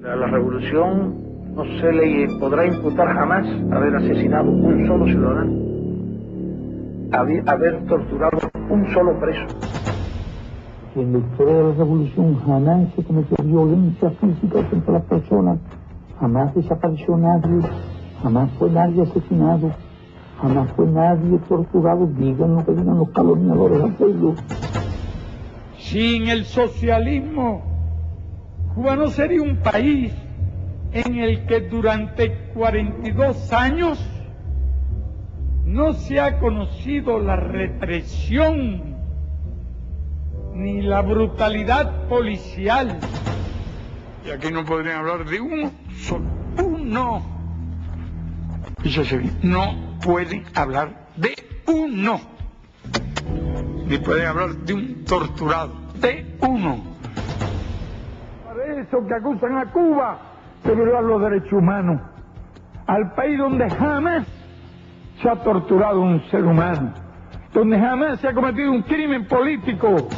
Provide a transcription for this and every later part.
A la revolución no se le podrá imputar jamás haber asesinado un solo ciudadano, haber torturado un solo preso. En la historia de la revolución jamás se cometió violencia física contra las personas, jamás desapareció nadie, jamás fue nadie asesinado, jamás fue nadie torturado. Digan lo que digan los calumniadores al pueblo. Sin el socialismo, Cuba no sería un país en el que durante 42 años no se ha conocido la represión ni la brutalidad policial. Y aquí no podrían hablar de uno solo. Uno. Fíjese bien, no pueden hablar de uno. Ni pueden hablar de un torturado. De uno. Para eso que acusan a Cuba de violar los derechos humanos. Al país donde jamás se ha torturado un ser humano. Donde jamás se ha cometido un crimen político.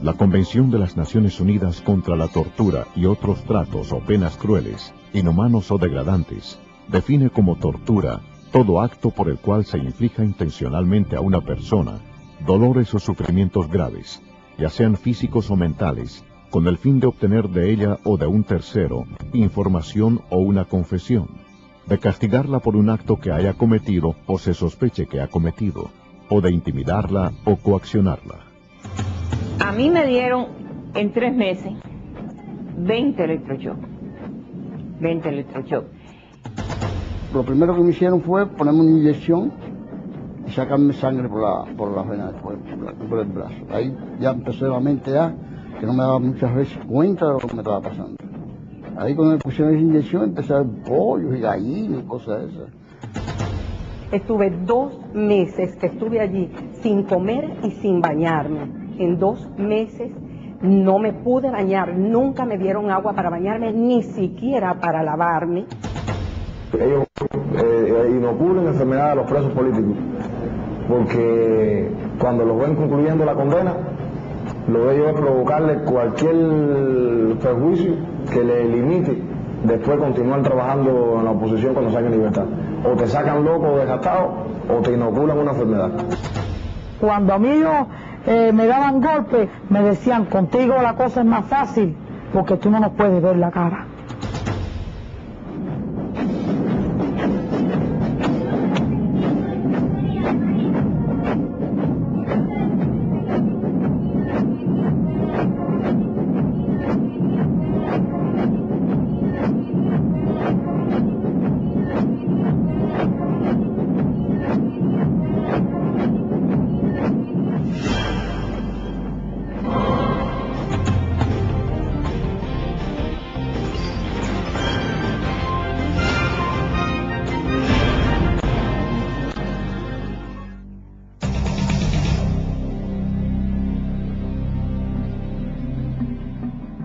La Convención de las Naciones Unidas contra la Tortura y otros tratos o penas crueles, inhumanos o degradantes, define como tortura todo acto por el cual se inflija intencionalmente a una persona dolores o sufrimientos graves, ya sean físicos o mentales, con el fin de obtener de ella o de un tercero información o una confesión, de castigarla por un acto que haya cometido o se sospeche que ha cometido, o de intimidarla o coaccionarla. A mí me dieron en 3 meses 20 electroshocks. 20 electroshocks. Lo primero que me hicieron fue ponerme una inyección y sacarme sangre por la vena, por el brazo. Ahí ya empezó la mente ya, que no me daba muchas veces cuenta de lo que me estaba pasando. Ahí cuando me pusieron esa inyección empecé a ver pollos y gallinas y cosas de esas. Estuve 2 meses que estuve allí sin comer y sin bañarme. En 2 meses no me pude bañar, nunca me dieron agua para bañarme, ni siquiera para lavarme. Ellos inoculan enfermedad a los presos políticos, porque cuando los ven concluyendo la condena, lo de ellos es provocarle cualquier perjuicio que le limite después continuar trabajando en la oposición cuando salgan en libertad. O te sacan loco o desgastado, o te inoculan una enfermedad. Cuando a mí me daban golpes, me decían, contigo la cosa es más fácil, porque tú no nos puedes ver la cara.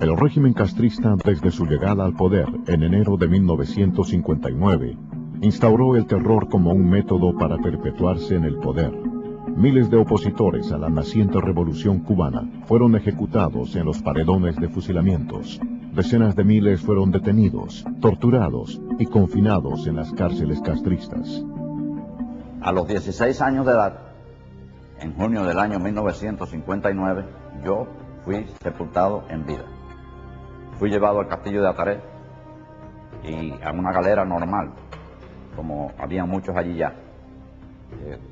El régimen castrista, desde su llegada al poder en enero de 1959, instauró el terror como un método para perpetuarse en el poder. Miles de opositores a la naciente revolución cubana fueron ejecutados en los paredones de fusilamientos. Decenas de miles fueron detenidos, torturados y confinados en las cárceles castristas. A los 16 años de edad, en junio del año 1959, yo fui sepultado en vida. Fui llevado al castillo de Ataré y a una galera normal, como había muchos allí ya.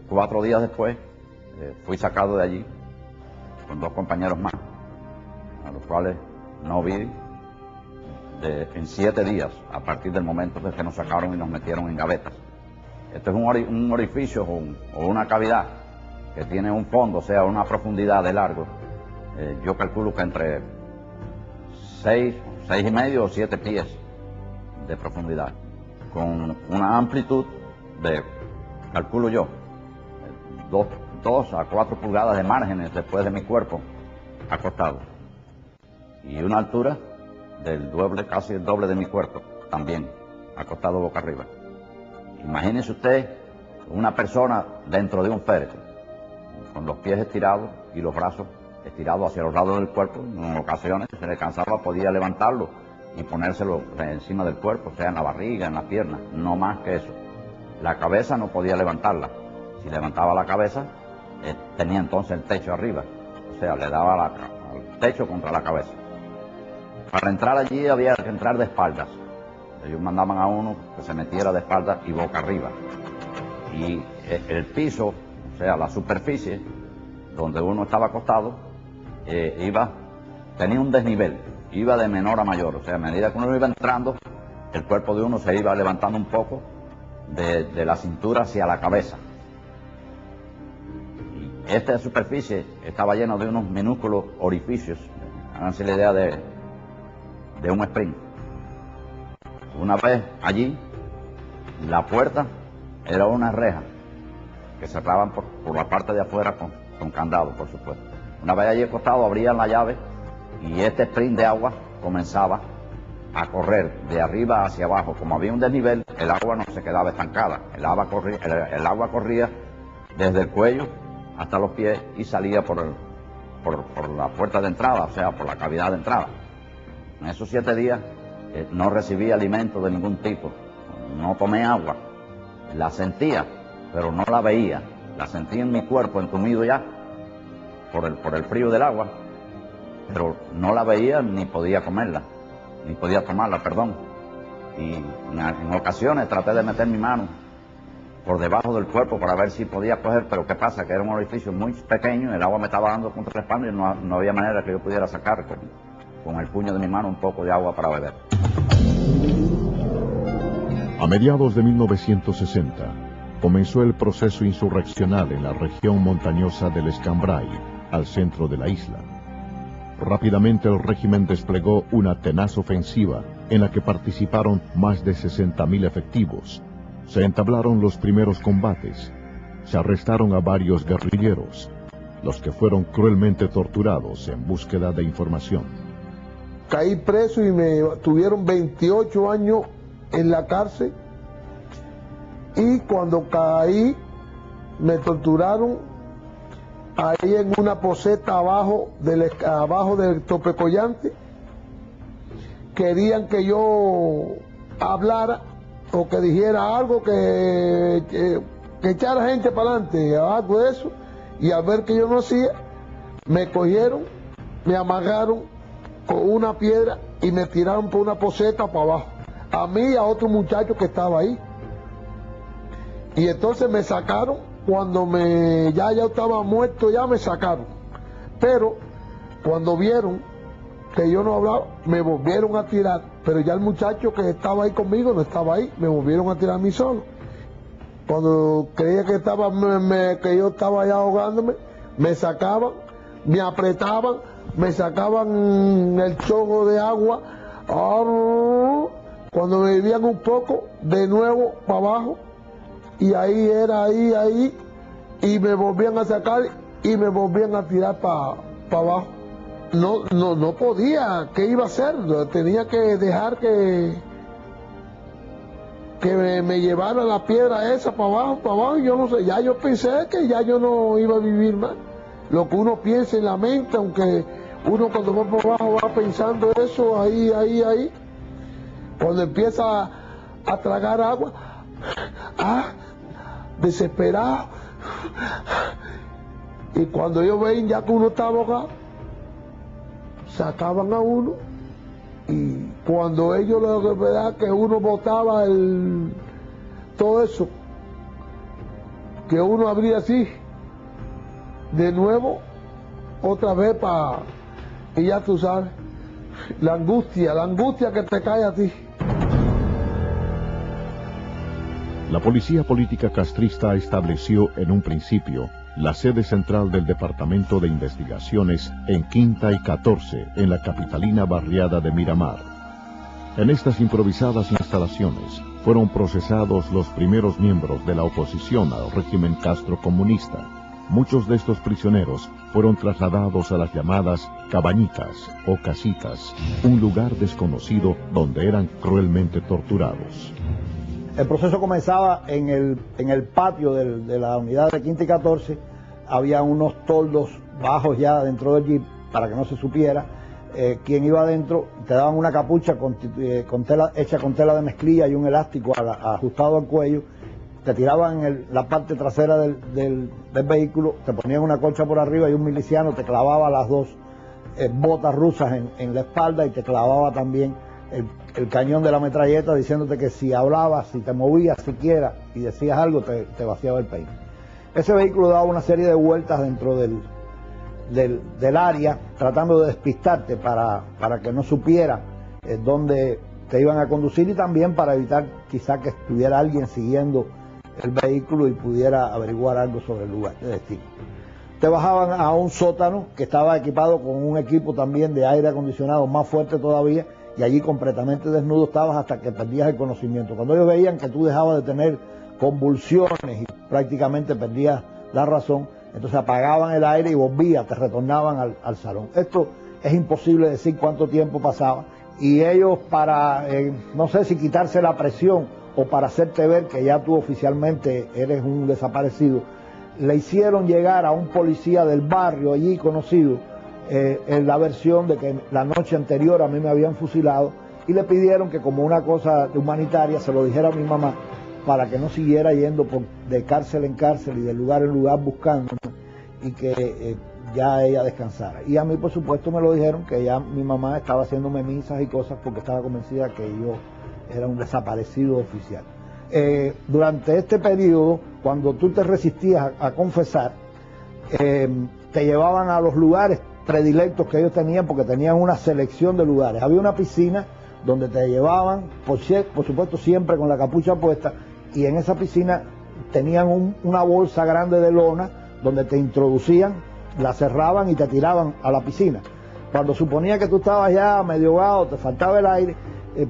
4 días después fui sacado de allí con 2 compañeros más, a los cuales no vi en 7 días, a partir del momento en que nos sacaron y nos metieron en gavetas. Esto es un orificio o una cavidad que tiene un fondo, o sea, una profundidad de largo. Yo calculo que entre 6,5 o 7 pies de profundidad, con una amplitud de, calculo yo, 2 a 4 pulgadas de márgenes después de mi cuerpo acostado, y una altura del doble, casi el doble de mi cuerpo, también acostado boca arriba. Imagínese usted una persona dentro de un féretro, con los pies estirados y los brazos estirado hacia los lados del cuerpo. En ocasiones se le cansaba, podía levantarlo y ponérselo encima del cuerpo, o sea, en la barriga, en las piernas, no más que eso. La cabeza no podía levantarla. Si levantaba la cabeza, tenía entonces el techo arriba, o sea, le daba al techo contra la cabeza. Para entrar allí había que entrar de espaldas. Ellos mandaban a uno que se metiera de espaldas y boca arriba. Y el piso, o sea, la superficie donde uno estaba acostado, tenía un desnivel, iba de menor a mayor, o sea, a medida que uno iba entrando, el cuerpo de uno se iba levantando un poco de la cintura hacia la cabeza. Y esta superficie estaba llena de unos minúsculos orificios, háganse la idea de un spring. Una vez allí, la puerta era una reja que cerraban por la parte de afuera con candado, por supuesto. Una vez allí acostado, abrían la llave y este sprint de agua comenzaba a correr de arriba hacia abajo. Como había un desnivel, el agua no se quedaba estancada. El agua corría desde el cuello hasta los pies y salía por la puerta de entrada, o sea, por la cavidad de entrada. En esos 7 días no recibí alimento de ningún tipo, no tomé agua, la sentía, pero no la veía, la sentía en mi cuerpo entumido ya por el frío del agua, pero no la veía ni podía comerla, ni podía tomarla, perdón. Y en ocasiones traté de meter mi mano por debajo del cuerpo para ver si podía coger, pero ¿qué pasa? Que era un orificio muy pequeño, el agua me estaba dando contra la espalda y no había manera que yo pudiera sacar con el puño de mi mano un poco de agua para beber. A mediados de 1960, comenzó el proceso insurreccional en la región montañosa del Escambray, al centro de la isla. Rápidamente el régimen desplegó una tenaz ofensiva en la que participaron más de 60.000 efectivos. Se entablaron los primeros combates. Se arrestaron a varios guerrilleros, los que fueron cruelmente torturados en búsqueda de información. Caí preso y me tuvieron 28 años en la cárcel, y cuando caí me torturaron ahí en una poseta abajo del Topecollante. Querían que yo hablara o que dijera algo, que echara gente para adelante, algo de eso, y al ver que yo no hacía, me cogieron, me amagaron con una piedra y me tiraron por una poseta para abajo, a mí y a otro muchacho que estaba ahí. Y entonces me sacaron, cuando ya estaba muerto, ya me sacaron. Pero cuando vieron que yo no hablaba, me volvieron a tirar, pero ya el muchacho que estaba ahí conmigo no estaba ahí, me volvieron a tirar a mí solo. Cuando creía que yo estaba ya ahogándome, me sacaban, me apretaban, me sacaban el chorro de agua. Cuando me vivían un poco, de nuevo para abajo, y ahí, y me volvían a sacar y me volvían a tirar para abajo. No podía, ¿qué iba a hacer? Tenía que dejar que me llevaran la piedra esa para abajo, y yo no sé, ya yo pensé que ya yo no iba a vivir más. Lo que uno piensa en la mente, aunque uno cuando va para abajo va pensando eso, ahí, cuando empieza a tragar agua, desesperado, y cuando ellos ven ya que uno está ahogado, sacaban a uno, y cuando ellos lo verdad que uno botaba todo eso, que uno abría así, de nuevo, otra vez y ya tú sabes, la angustia que te cae a ti. La policía política castrista estableció en un principio la sede central del Departamento de Investigaciones en Quinta y 14, en la capitalina barriada de Miramar. En estas improvisadas instalaciones fueron procesados los primeros miembros de la oposición al régimen castrocomunista. Muchos de estos prisioneros fueron trasladados a las llamadas cabañitas o casitas, un lugar desconocido donde eran cruelmente torturados. El proceso comenzaba en el patio de la unidad de Quinta y 14, había unos toldos bajos ya dentro del jeep para que no se supiera quién iba adentro. Te daban una capucha hecha con tela de mezclilla y un elástico ajustado al cuello. Te tiraban en la parte trasera del vehículo, te ponían una colcha por arriba y un miliciano te clavaba las dos botas rusas en la espalda y te clavaba también el cañón de la metralleta, diciéndote que si hablabas, si te movías siquiera y decías algo, te vaciaba el peine. Ese vehículo daba una serie de vueltas dentro del área, tratando de despistarte para que no supiera dónde te iban a conducir, y también para evitar quizá que estuviera alguien siguiendo el vehículo y pudiera averiguar algo sobre el lugar de destino. Te bajaban a un sótano que estaba equipado con un equipo también de aire acondicionado más fuerte todavía, y allí completamente desnudo estabas hasta que perdías el conocimiento. Cuando ellos veían que tú dejabas de tener convulsiones y prácticamente perdías la razón, entonces apagaban el aire y volvías, te retornaban al salón. Esto es imposible decir cuánto tiempo pasaba, y ellos para, no sé si quitarse la presión o para hacerte ver que ya tú oficialmente eres un desaparecido, le hicieron llegar a un policía del barrio allí conocido en la versión de que la noche anterior a mí me habían fusilado, y le pidieron que como una cosa humanitaria se lo dijera a mi mamá para que no siguiera yendo de cárcel en cárcel y de lugar en lugar buscando, y que ya ella descansara. Y a mí, por supuesto, me lo dijeron, que ya mi mamá estaba haciéndome misas y cosas porque estaba convencida que yo era un desaparecido oficial. Durante este periodo, cuando tú te resistías a confesar, te llevaban a los lugares predilectos que ellos tenían, porque tenían una selección de lugares. Había una piscina donde te llevaban, por supuesto siempre con la capucha puesta, y en esa piscina tenían una bolsa grande de lona donde te introducían, la cerraban y te tiraban a la piscina. Cuando suponía que tú estabas ya medio ahogado, te faltaba el aire,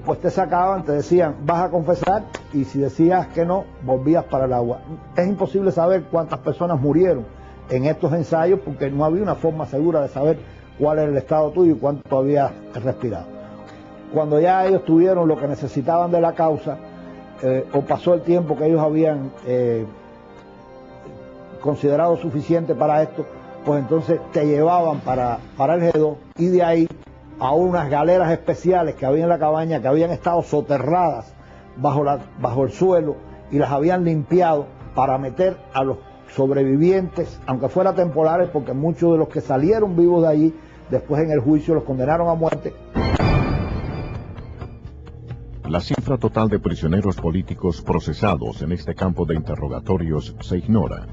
pues te sacaban, te decían, vas a confesar, y si decías que no, volvías para el agua. Es imposible saber cuántas personas murieron en estos ensayos, porque no había una forma segura de saber cuál era el estado tuyo y cuánto habías respirado. Cuando ya ellos tuvieron lo que necesitaban de la causa, o pasó el tiempo que ellos habían considerado suficiente para esto, pues entonces te llevaban para el G2, y de ahí a unas galeras especiales que había en la cabaña, que habían estado soterradas bajo el suelo, y las habían limpiado para meter a los sobrevivientes, aunque fuera temporales, porque muchos de los que salieron vivos de allí, después en el juicio los condenaron a muerte. La cifra total de prisioneros políticos procesados en este campo de interrogatorios se ignora.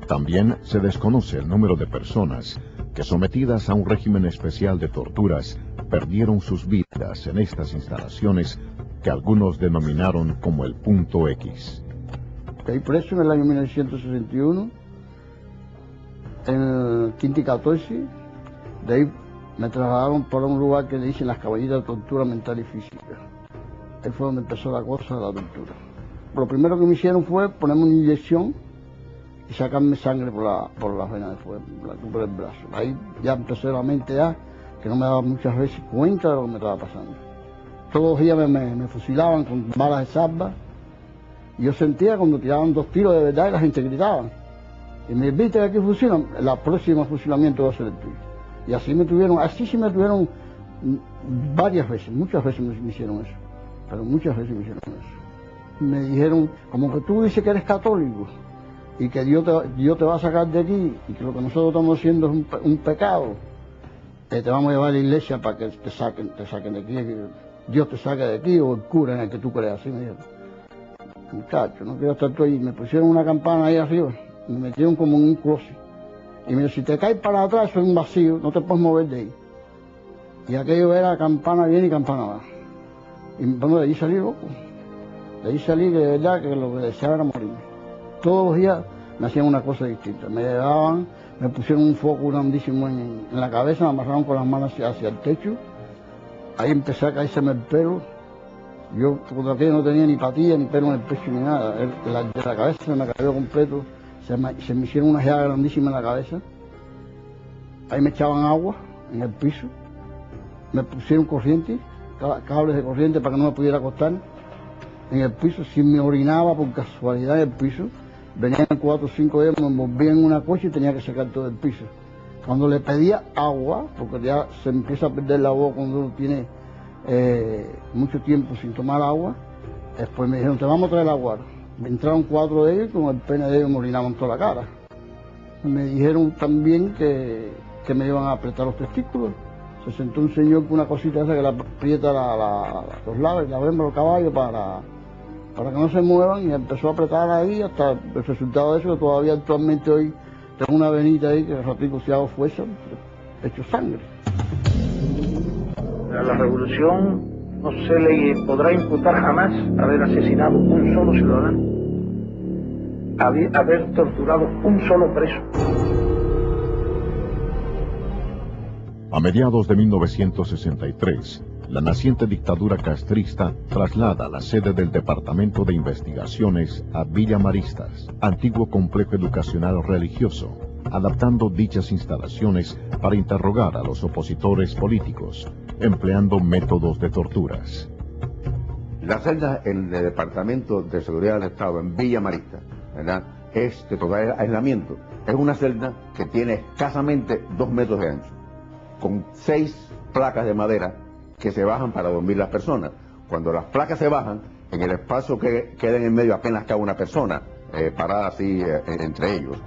También se desconoce el número de personas que, sometidas a un régimen especial de torturas, perdieron sus vidas en estas instalaciones que algunos denominaron como el punto X. Caí preso en el año 1961, en el Quinti 14, de ahí me trasladaron para un lugar que le dicen las caballitas de tortura mental y física. Ahí fue donde empezó la cosa de la tortura. Lo primero que me hicieron fue ponerme una inyección y sacarme sangre por la vena por el brazo. Ahí ya empezó la mente que no me daba muchas veces cuenta de lo que me estaba pasando. Todos los días me fusilaban con balas de salva. Y yo sentía cuando tiraban 2 tiros de verdad y la gente gritaba. Y me viste que aquí fusilan, el próximo fusilamiento va a ser el tuyo. Y así sí me tuvieron varias veces, muchas veces me hicieron eso. Pero muchas veces me hicieron eso. Me dijeron, como que tú dices que eres católico y que Dios te va a sacar de aquí y que lo que nosotros estamos haciendo es un pecado, te vamos a llevar a la iglesia para que te saquen de aquí, que Dios te saque de aquí, o el cura en el que tú creas. Así me dijeron. Muchacho, no quiero estar tú ahí. Me pusieron una campana ahí arriba, me metieron como en un closet. Y me dijeron, si te caes para atrás, eso es un vacío, no te puedes mover de ahí. Y aquello era campana bien y campana va. Y bueno, de ahí salí loco. De ahí salí de verdad que lo que deseaba era morirme. Todos los días me hacían una cosa distinta. Me llevaban, me pusieron un foco grandísimo en la cabeza, me amarraron con las manos hacia el techo. Ahí empecé a caérseme el pelo. Yo cuando aquello no tenía ni patilla, ni pelo en el pecho, ni nada. De la cabeza se me cayó completo. Se me hicieron una llaga grandísima en la cabeza. Ahí me echaban agua en el piso. Me pusieron corriente, cables de corriente para que no me pudiera acostar en el piso. Si me orinaba por casualidad en el piso, venían 4 o 5 de ellos, me envolvían en una coche y tenía que sacar todo el piso. Cuando le pedía agua, porque ya se empieza a perder la voz cuando uno tiene mucho tiempo sin tomar agua, después me dijeron, te vamos a traer agua. Me entraron 4 de ellos y con el pene de ellos me orinaban toda la cara. Me dijeron también que me iban a apretar los testículos. Se sentó un señor con una cosita esa que le aprieta los lados, la vemos los caballos para que no se muevan, y empezó a apretar ahí hasta el resultado de eso, que todavía actualmente hoy tengo una venita ahí que ratico si hago fuerza, hecho sangre. A la revolución no se le podrá imputar jamás haber asesinado un solo ciudadano, haber torturado un solo preso. A mediados de 1963, la naciente dictadura castrista traslada la sede del Departamento de Investigaciones a Villa Maristas, antiguo complejo educacional religioso, adaptando dichas instalaciones para interrogar a los opositores políticos, empleando métodos de torturas. La celda en el Departamento de Seguridad del Estado, en Villa Maristas, ¿verdad?, es de total aislamiento. Es una celda que tiene escasamente 2 metros de ancho, con 6 placas de madera que se bajan para dormir las personas. Cuando las placas se bajan, en el espacio que queda en el medio apenas cabe una persona parada así entre ellos.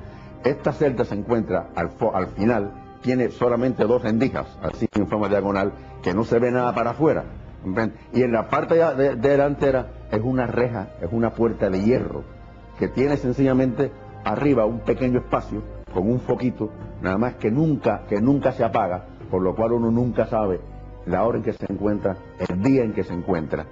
Esta celda se encuentra al final, tiene solamente 2 rendijas, así en forma diagonal, que no se ve nada para afuera. Y en la parte delantera es una reja, es una puerta de hierro, que tiene sencillamente arriba un pequeño espacio con un foquito, nada más que nunca se apaga, por lo cual uno nunca sabe la hora en que se encuentra, el día en que se encuentra.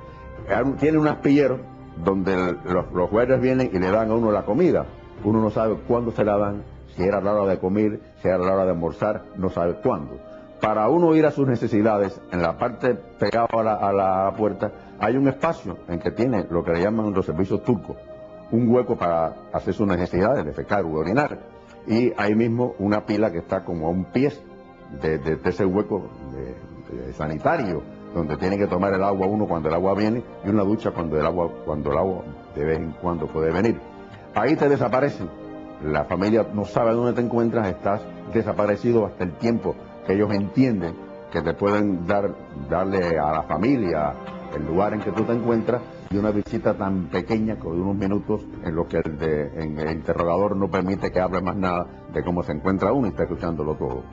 Tiene un astillero donde los jueces vienen y le dan a uno la comida. Uno no sabe cuándo se la dan, si era la hora de comer, si era la hora de almorzar, no sabe cuándo. Para uno ir a sus necesidades, en la parte pegada a la puerta, hay un espacio en que tiene lo que le llaman los servicios turcos, un hueco para hacer sus necesidades, defecar u orinar. Y ahí mismo una pila que está como a un pie de ese hueco sanitario, donde tiene que tomar el agua uno cuando el agua viene, y una ducha cuando el agua de vez en cuando puede venir. Ahí te desaparecen. La familia no sabe dónde te encuentras, estás desaparecido hasta el tiempo que ellos entienden que te pueden darle a la familia el lugar en que tú te encuentras, y una visita tan pequeña como de unos minutos en los que el interrogador no permite que hable más nada de cómo se encuentra uno y está escuchándolo todo.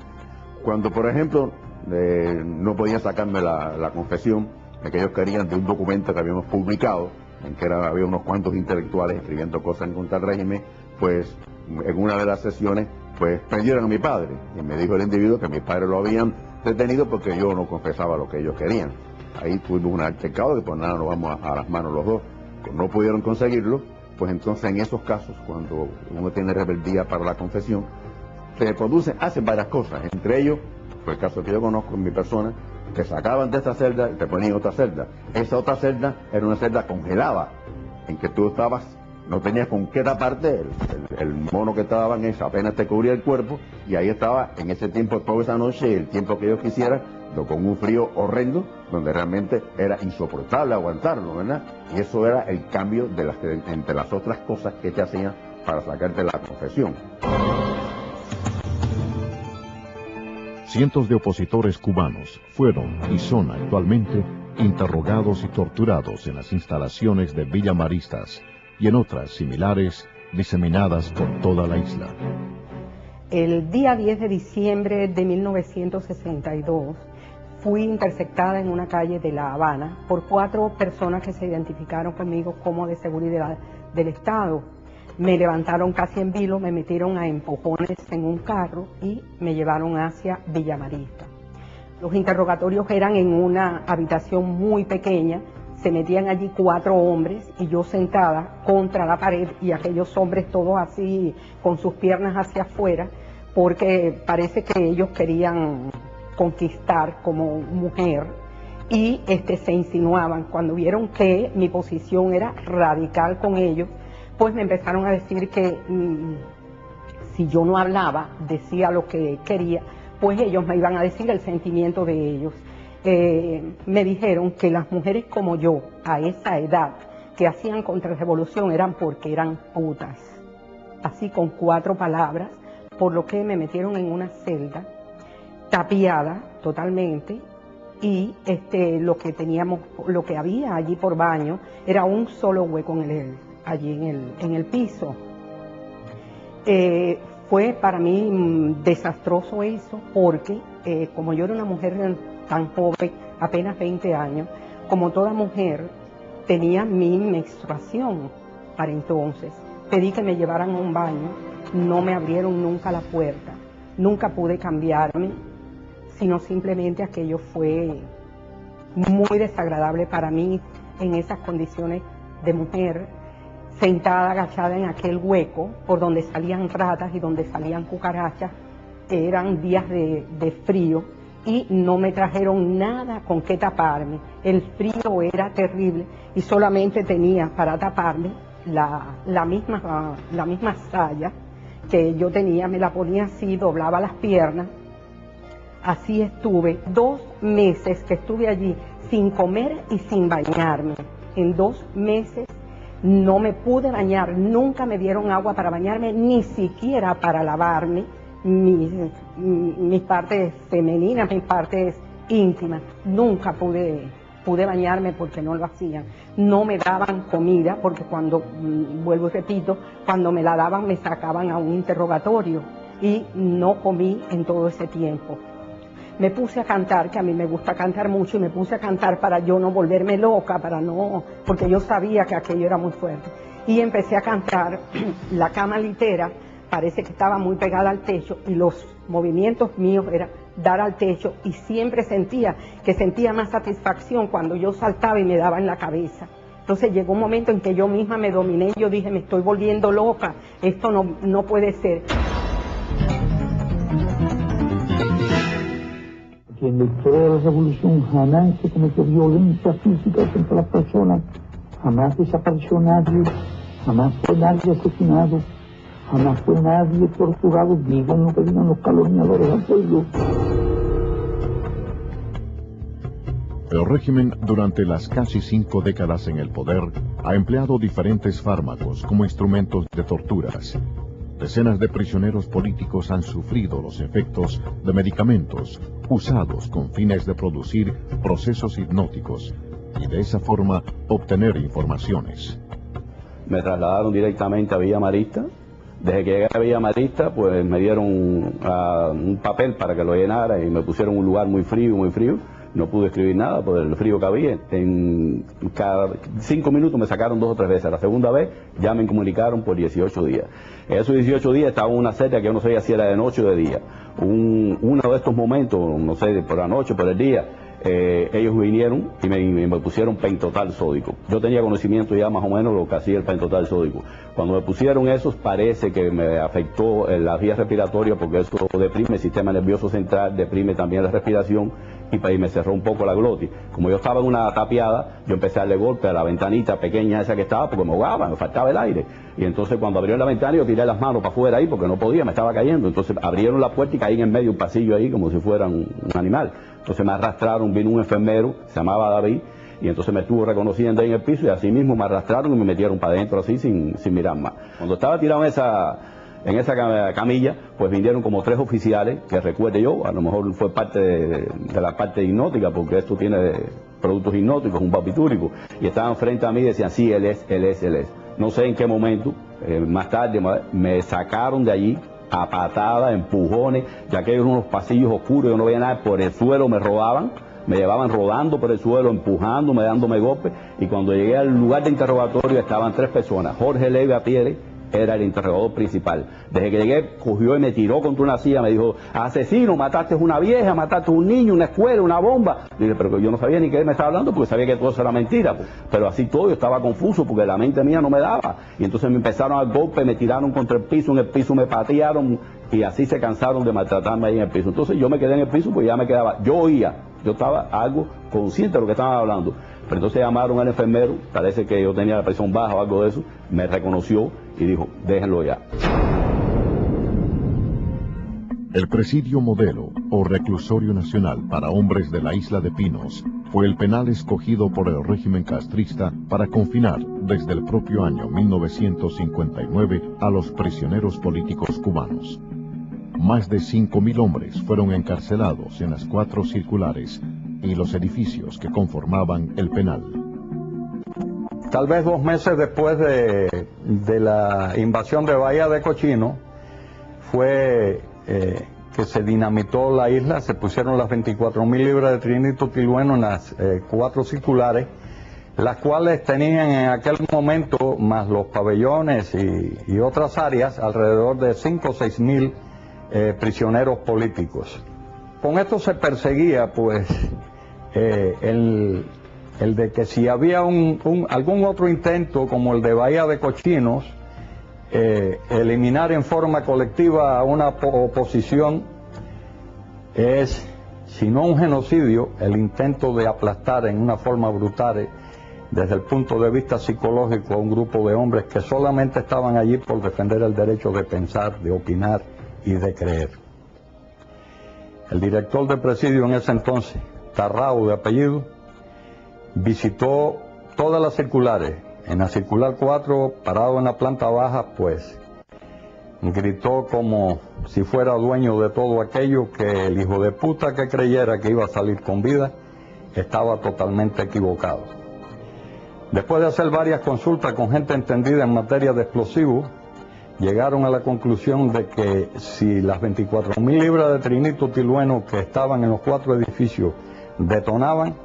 Cuando, por ejemplo, no podían sacarme la confesión de que ellos querían de un documento que habíamos publicado, en que había unos cuantos intelectuales escribiendo cosas en contra del régimen, pues en una de las sesiones pues prendieron a mi padre, y me dijo el individuo que mi padre lo habían detenido porque yo no confesaba lo que ellos querían. Ahí tuvimos un altercado que por nada nos vamos a las manos los dos. No pudieron conseguirlo, pues entonces en esos casos, cuando uno tiene rebeldía para la confesión, se producen, hacen varias cosas. Entre ellos, fue el caso que yo conozco en mi persona, te sacaban de esta celda y te ponían otra celda. Esa otra celda era una celda congelada, en que tú estabas, no tenías con qué taparte, el mono que te daban es apenas te cubría el cuerpo, y ahí estaba en ese tiempo, toda esa noche, el tiempo que ellos quisieran, con un frío horrendo, donde realmente era insoportable aguantarlo, ¿verdad? Y eso era el cambio entre las otras cosas que te hacían para sacarte la confesión. Cientos de opositores cubanos fueron y son actualmente interrogados y torturados en las instalaciones de Villa Maristas y en otras similares diseminadas por toda la isla. El día 10 de diciembre de 1962 fui interceptada en una calle de La Habana por 4 personas que se identificaron conmigo como de seguridad del Estado. Me levantaron casi en vilo, me metieron a empujones en un carro y me llevaron hacia Villa Maristas. Los interrogatorios eran en una habitación muy pequeña, se metían allí 4 hombres y yo sentada contra la pared, y aquellos hombres todos así con sus piernas hacia afuera, porque parece que ellos querían conquistar como mujer, y se insinuaban. Cuando vieron que mi posición era radical con ellos, pues me empezaron a decir que si yo no hablaba, decía lo que quería, pues ellos me iban a decir el sentimiento de ellos. Me dijeron que las mujeres como yo, a esa edad, que hacían contrarrevolución eran porque eran putas. así con 4 palabras, por lo que me metieron en una celda tapiada totalmente, y lo que había allí por baño era un solo hueco allí en el piso. Fue para mí desastroso eso, porque como yo era una mujer tan joven, apenas 20 años, como toda mujer, tenía mi menstruación para entonces. Pedí que me llevaran a un baño, no me abrieron nunca la puerta, nunca pude cambiarme, sino simplemente aquello fue muy desagradable para mí en esas condiciones de mujer, sentada, agachada en aquel hueco por donde salían ratas y donde salían cucarachas. Eran días de frío y no me trajeron nada con qué taparme. El frío era terrible y solamente tenía para taparme la misma saya que yo tenía, me la ponía así, doblaba las piernas. Así estuve 2 meses que estuve allí sin comer y sin bañarme. En 2 meses no me pude bañar, nunca me dieron agua para bañarme, ni siquiera para lavarme mis partes femeninas, mis partes íntimas. Nunca pude bañarme porque no lo hacían. No me daban comida porque vuelvo y repito, cuando me la daban me sacaban a un interrogatorio y no comí en todo ese tiempo. Me puse a cantar, que a mí me gusta cantar mucho, y me puse a cantar para yo no volverme loca, porque yo sabía que aquello era muy fuerte. Y empecé a cantar, la cama litera parece que estaba muy pegada al techo y los movimientos míos eran dar al techo, y siempre sentía más satisfacción cuando yo saltaba y me daba en la cabeza. Entonces llegó un momento en que yo misma me dominé y yo dije, me estoy volviendo loca, esto no puede ser. En la historia de la revolución jamás se cometió violencia física contra las personas, jamás desapareció nadie, jamás fue nadie asesinado, jamás fue nadie torturado. Digan lo que digan los calumniadores al pueblo. El régimen, durante las casi 5 décadas en el poder, ha empleado diferentes fármacos como instrumentos de torturas. Decenas de prisioneros políticos han sufrido los efectos de medicamentos usados con fines de producir procesos hipnóticos y de esa forma obtener informaciones. Me trasladaron directamente a Villa Marista. Desde que llegué a Villa Marista, pues me dieron un papel para que lo llenara y me pusieron en un lugar muy frío, muy frío. No pude escribir nada por el frío que había. En cada 5 minutos me sacaron 2 o 3 veces. La segunda vez ya me comunicaron por 18 días. En esos 18 días estaba en una celda que yo no sabía si era de noche o de día. Uno de estos momentos, no sé, por la noche, por el día, ellos vinieron y me pusieron pentotal sódico. Yo tenía conocimiento ya más o menos lo que hacía el pentotal sódico. Cuando me pusieron eso, parece que me afectó las vías respiratorias, porque eso deprime el sistema nervioso central, deprime también la respiración, y me cerró un poco la glotis. Como yo estaba en una tapiada, yo empecé a darle golpe a la ventanita pequeña esa que estaba, porque me ahogaba, me faltaba el aire. Y entonces cuando abrieron la ventana, yo tiré las manos para afuera ahí, porque no podía, me estaba cayendo. Entonces abrieron la puerta y caí en medio de un pasillo ahí, como si fuera un animal. Entonces me arrastraron, vino un enfermero, se llamaba David, y entonces me estuvo reconociendo ahí en el piso, y así mismo me arrastraron y me metieron para adentro así, sin mirar más. Cuando estaba tirado en esa camilla, pues vinieron como 3 oficiales, que recuerde yo, a lo mejor fue parte de la parte hipnótica, porque esto tiene productos hipnóticos, un barbitúrico, y estaban frente a mí y decían, sí, él es. No sé en qué momento, más tarde, me sacaron de allí, a patadas, empujones, ya que eran unos pasillos oscuros, yo no veía nada, por el suelo me rodaban, me llevaban rodando por el suelo, empujándome, dándome golpes, y cuando llegué al lugar de interrogatorio estaban 3 personas, Jorge Leve Apiere, era el interrogador principal. Desde que llegué, cogió y me tiró contra una silla, me dijo, asesino, mataste una vieja, mataste un niño, una escuela, una bomba. Y dije, pero yo no sabía ni qué me estaba hablando, porque sabía que todo eso era mentira. Pero así todo, yo estaba confuso, porque la mente mía no me daba. Y entonces me empezaron a dar golpes, me tiraron contra el piso, en el piso me patearon, y así se cansaron de maltratarme ahí en el piso. Entonces yo me quedé en el piso, pues ya me quedaba, yo oía, yo estaba algo consciente de lo que estaban hablando. Pero entonces llamaron al enfermero, parece que yo tenía la presión baja o algo de eso, me reconoció y dijo, déjenlo ya. El presidio modelo o reclusorio nacional para hombres de la isla de Pinos fue el penal escogido por el régimen castrista para confinar desde el propio año 1959 a los prisioneros políticos cubanos. Más de 5.000 hombres fueron encarcelados en las 4 circulares y los edificios que conformaban el penal. Tal vez 2 meses después de la invasión de Bahía de Cochino, fue que se dinamitó la isla, se pusieron las 24.000 libras de trinito tolueno en las 4 circulares, las cuales tenían en aquel momento, más los pabellones y otras áreas, alrededor de 5 o 6.000 prisioneros políticos. Con esto se perseguía, pues, el de que si había algún otro intento, como el de Bahía de Cochinos, eliminar en forma colectiva a una oposición, es, si no un genocidio, el intento de aplastar en una forma brutal, desde el punto de vista psicológico, a un grupo de hombres que solamente estaban allí por defender el derecho de pensar, de opinar y de creer. El director de presidio en ese entonces, Tarrao de apellido, visitó todas las circulares. En la circular 4, parado en la planta baja, pues gritó como si fuera dueño de todo aquello, que el hijo de puta que creyera que iba a salir con vida estaba totalmente equivocado. Después de hacer varias consultas con gente entendida en materia de explosivos, llegaron a la conclusión de que si las 24.000 libras de trinito tolueno que estaban en los 4 edificios detonaban,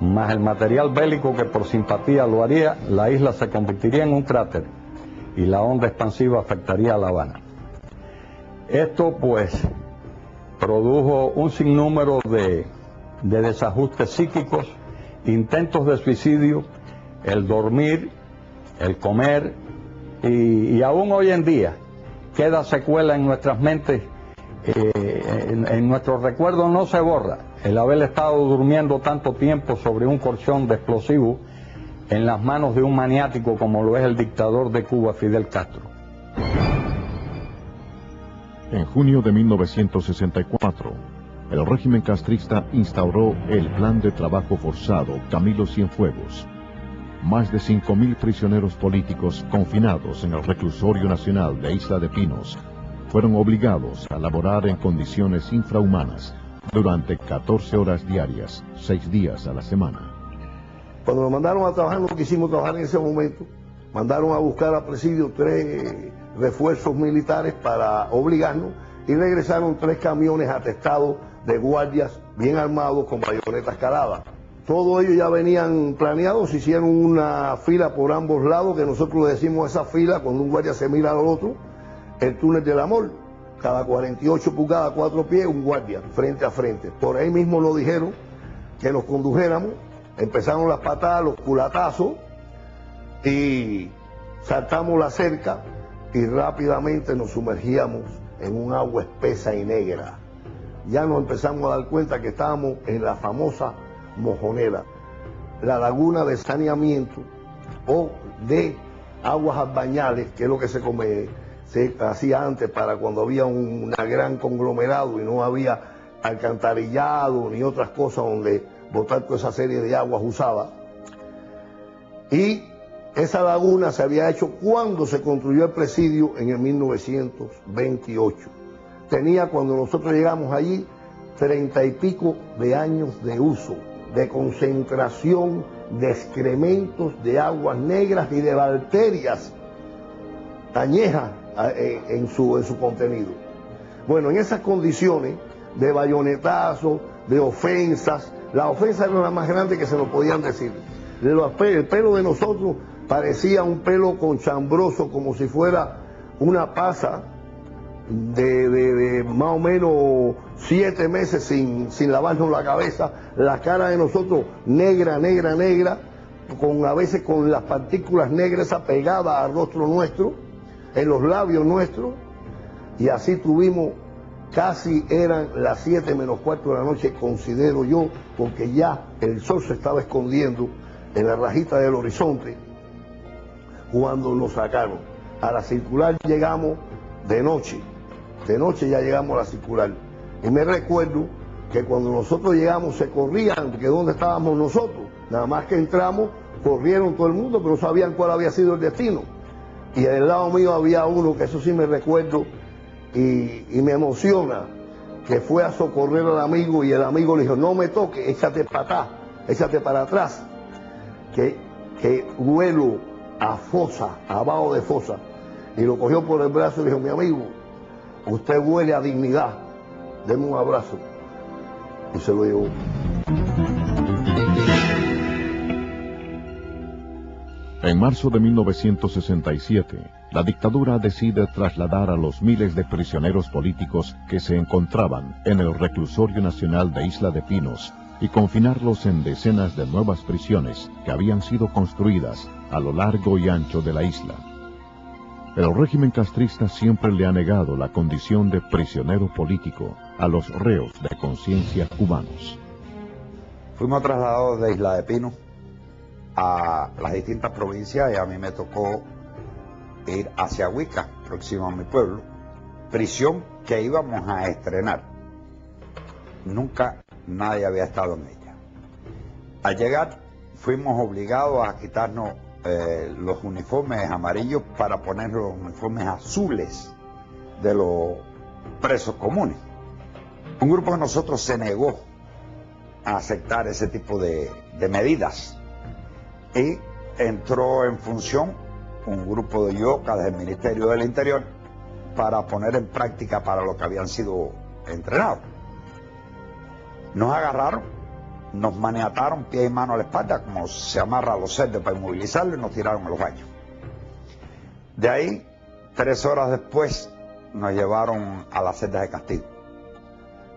más el material bélico que por simpatía lo haría, la isla se convertiría en un cráter y la onda expansiva afectaría a La Habana. Esto, pues, produjo un sinnúmero de desajustes psíquicos, intentos de suicidio, el dormir, el comer, y aún hoy en día queda secuela en nuestras mentes, en nuestros recuerdos no se borra el haber estado durmiendo tanto tiempo sobre un colchón de explosivos en las manos de un maniático como lo es el dictador de Cuba, Fidel Castro. En junio de 1964, el régimen castrista instauró el Plan de Trabajo Forzado Camilo Cienfuegos. Más de 5.000 prisioneros políticos confinados en el reclusorio nacional de Isla de Pinos fueron obligados a laborar en condiciones infrahumanas durante 14 horas diarias, 6 días a la semana. Cuando nos mandaron a trabajar, no quisimos trabajar en ese momento. Mandaron a buscar al presidio 3 refuerzos militares para obligarnos y regresaron 3 camiones atestados de guardias bien armados con bayonetas caladas. Todos ellos ya venían planeados, hicieron una fila por ambos lados, que nosotros le decimos esa fila, cuando un guardia se mira al otro, el túnel del amor. Cada 48 pulgadas, 4 pies, un guardia, frente a frente. Por ahí mismo nos dijeron que nos condujéramos, empezaron las patadas, los culatazos, y saltamos la cerca y rápidamente nos sumergíamos en un agua espesa y negra. Ya nos empezamos a dar cuenta que estábamos en la famosa Mojonera, la laguna de saneamiento o de aguas albañales, que es lo que se hacía antes para cuando había un gran conglomerado y no había alcantarillado ni otras cosas donde botar toda esa serie de aguas usadas. Y esa laguna se había hecho cuando se construyó el presidio en el 1928. Tenía, cuando nosotros llegamos allí, 30 y pico de años de uso, de concentración de excrementos, de aguas negras y de bacterias añejas en su contenido. Bueno, en esas condiciones de bayonetazos, de ofensas, la ofensa era la más grande que se nos podían decir. El pelo de nosotros parecía un pelo conchambroso, como si fuera una pasa de más o menos 7 meses sin lavarnos la cabeza. La cara de nosotros negra, negra, negra, a veces con las partículas negras pegadas al rostro nuestro, en los labios nuestros, y así tuvimos, casi eran las 7 menos cuarto de la noche, considero yo, porque ya el sol se estaba escondiendo en la rajita del horizonte cuando nos sacaron. A la circular llegamos de noche, De noche ya llegamos a la circular. Y me recuerdo que cuando nosotros llegamos se corrían, que dónde estábamos nosotros. Nada más que entramos, corrieron todo el mundo, pero no sabían cuál había sido el destino. Y del lado mío había uno, que eso sí me recuerdo, y me emociona, que fue a socorrer al amigo, y el amigo le dijo, no me toques, échate para atrás, échate para atrás, que vuelo a fosa, abajo de fosa. Y lo cogió por el brazo y dijo, mi amigo, usted huele a dignidad, deme un abrazo. Y se lo llevó. En marzo de 1967, la dictadura decide trasladar a los miles de prisioneros políticos que se encontraban en el Reclusorio Nacional de Isla de Pinos y confinarlos en decenas de nuevas prisiones que habían sido construidas a lo largo y ancho de la isla. El régimen castrista siempre le ha negado la condición de prisionero político a los reos de conciencia cubanos. Fuimos trasladados de Isla de Pinos a las distintas provincias y a mí me tocó ir hacia Huica, próximo a mi pueblo, prisión que íbamos a estrenar. Nunca nadie había estado en ella. Al llegar fuimos obligados a quitarnos los uniformes amarillos para poner los uniformes azules de los presos comunes. Un grupo de nosotros se negó a aceptar ese tipo de medidas y entró en función un grupo de yocas del Ministerio del Interior para poner en práctica para lo que habían sido entrenados. Nos agarraron, nos maniataron pie y mano a la espalda, como se amarra a los cerdos para inmovilizarlos, y nos tiraron a los baños. De ahí, 3 horas después, nos llevaron a las celdas de castigo.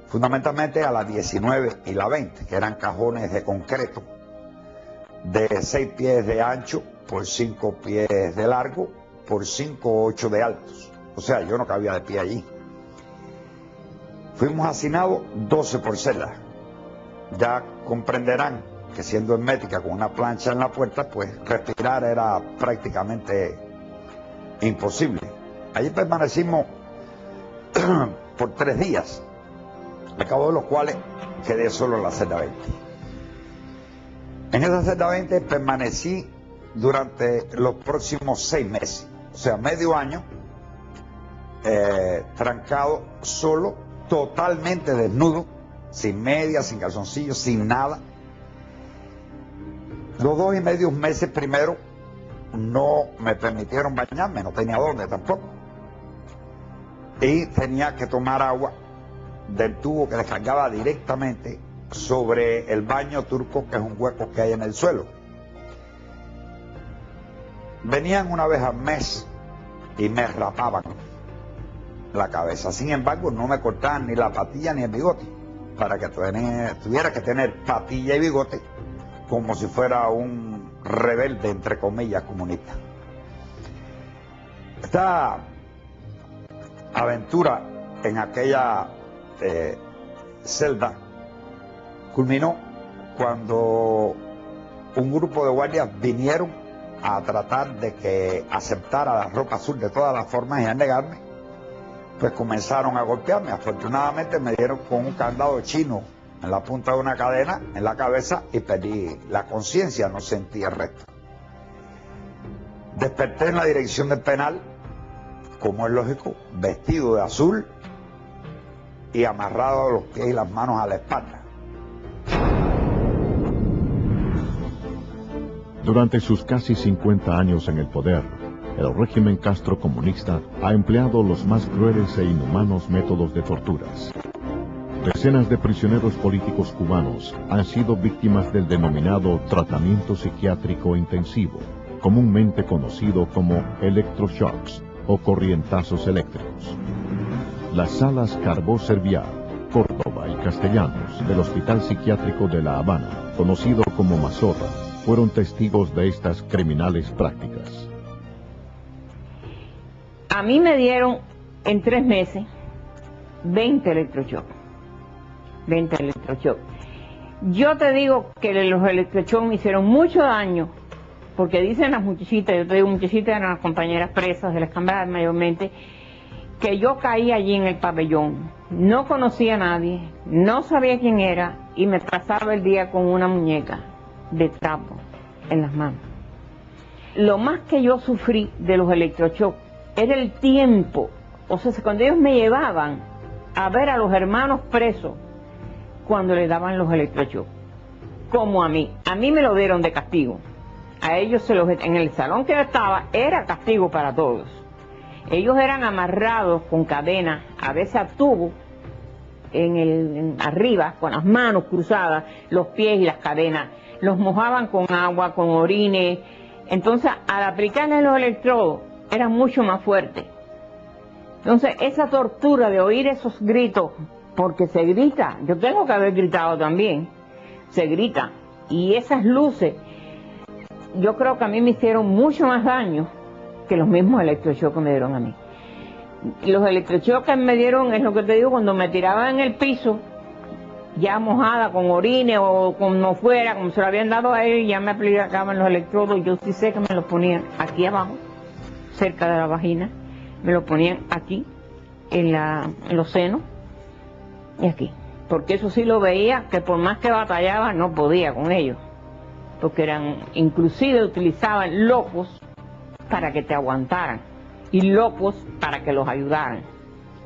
Fundamentalmente a las 19 y la 20, que eran cajones de concreto, de 6 pies de ancho por 5 pies de largo, por 5 o 8 de altos. O sea, yo no cabía de pie allí. Fuimos hacinados 12 por celda. Ya comprenderán que siendo hermética con una plancha en la puerta, pues respirar era prácticamente imposible. Allí permanecimos por 3 días, al cabo de los cuales quedé solo en la celda 20. En esa celda 20 permanecí durante los próximos 6 meses, o sea, medio año, trancado, solo, totalmente desnudo, sin medias, sin calzoncillos, sin nada. Los 2 y medio meses primero no me permitieron bañarme, no tenía dónde tampoco. Y tenía que tomar agua del tubo que descargaba directamente sobre el baño turco, que es un hueco que hay en el suelo. Venían una vez al mes y me rapaban la cabeza. Sin embargo, no me cortaban ni la patilla ni el bigote, para que tuviera que tener patilla y bigote como si fuera un rebelde, entre comillas, comunista. Esta aventura en aquella celda culminó cuando un grupo de guardias vinieron a tratar de que aceptara la ropa azul de todas las formas y a negarme. Pues comenzaron a golpearme. Afortunadamente me dieron con un candado chino en la punta de una cadena en la cabeza y perdí la conciencia, no sentí el resto. Desperté en la dirección del penal, como es lógico, vestido de azul y amarrado los pies y las manos a la espalda. Durante sus casi 50 años en el poder, el régimen castrocomunista ha empleado los más crueles e inhumanos métodos de torturas. Decenas de prisioneros políticos cubanos han sido víctimas del denominado tratamiento psiquiátrico intensivo, comúnmente conocido como electroshocks o corrientazos eléctricos. Las salas Carbó Serviá, Córdoba y Castellanos del Hospital Psiquiátrico de La Habana, conocido como Mazorra, fueron testigos de estas criminales prácticas. A mí me dieron en 3 meses 20 electroshocks. 20 electroshocks. Yo te digo que los electroshocks me hicieron mucho daño, porque dicen las muchachitas, yo te digo muchachitas, eran las compañeras presas de las cámaras mayormente, que yo caí allí en el pabellón. No conocía a nadie, no sabía quién era y me pasaba el día con una muñeca de trapo en las manos. Lo más que yo sufrí de los electroshocks era el tiempo. O sea, cuando ellos me llevaban a ver a los hermanos presos cuando le daban los electroshocks, como a mí me lo dieron de castigo. A ellos en el salón que yo estaba era castigo para todos. Ellos eran amarrados con cadenas, a veces a tubo, arriba, con las manos cruzadas, los pies y las cadenas. Los mojaban con agua, con orines. Entonces, al aplicarles los electrodos, era mucho más fuerte. Entonces, esa tortura de oír esos gritos, porque se grita, yo tengo que haber gritado también, se grita, y esas luces, yo creo que a mí me hicieron mucho más daño que los mismos electroshocks que me dieron a mí. Los electroshocks que me dieron, es lo que te digo, cuando me tiraban en el piso, ya mojada, con orines o como fuera, como se lo habían dado a él, ya me aplicaban los electrodos, yo sí sé que me los ponían aquí abajo, cerca de la vagina, me lo ponían aquí, en los senos, y aquí. Porque eso sí lo veía, que por más que batallaba, no podía con ellos. Porque inclusive utilizaban locos para que te aguantaran, y locos para que los ayudaran,